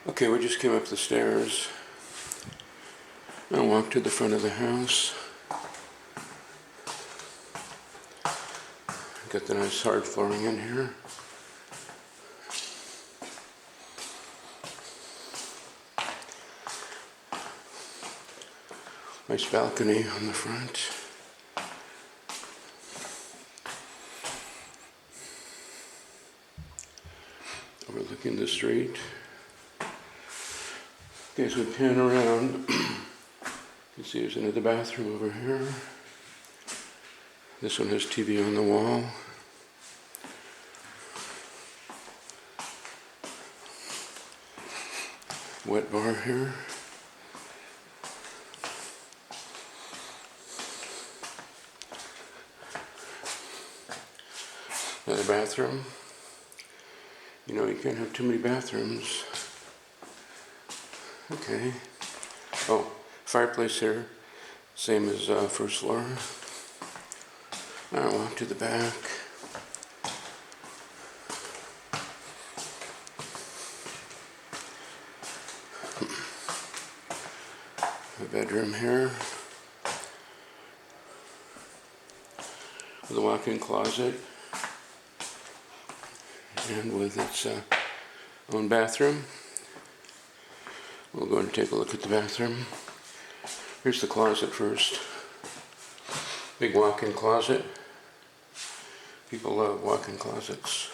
Okay, we just came up the stairs. I walked to the front of the house. Got the nice hard flooring in here. Nice balcony on the front. Overlooking the street. Okay, so we pan around. You can see there's another bathroom over here. This one has TV on the wall. Wet bar here. Another bathroom. You know, you can't have too many bathrooms. Okay. Oh, fireplace here. Same as first floor. I'll walk to the back. A bedroom here. With a walk-in closet. And with its own bathroom. We'll go and take a look at the bathroom. Here's the closet first. Big walk-in closet. People love walk-in closets.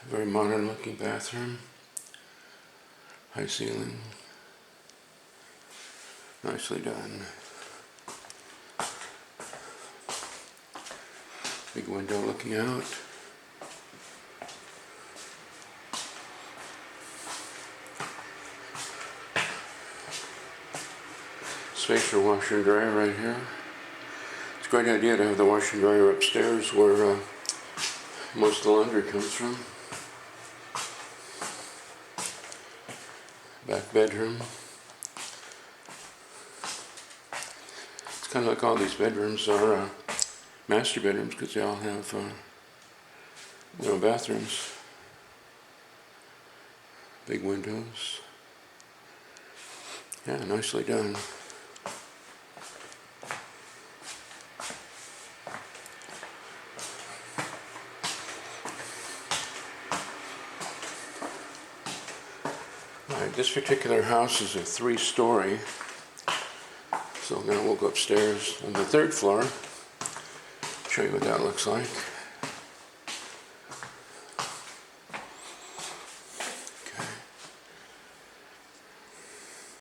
Very modern looking bathroom. High ceiling. Nicely done. Big window looking out. Space for washer and dryer right here. It's a great idea to have the washer and dryer upstairs where most of the laundry comes from. Back bedroom. It's kind of like all these bedrooms are master bedrooms because they all have bathrooms. Big windows. Yeah, nicely done. Alright, this particular house is a 3-story. So now we'll go upstairs on the 3rd floor. Show you what that looks like.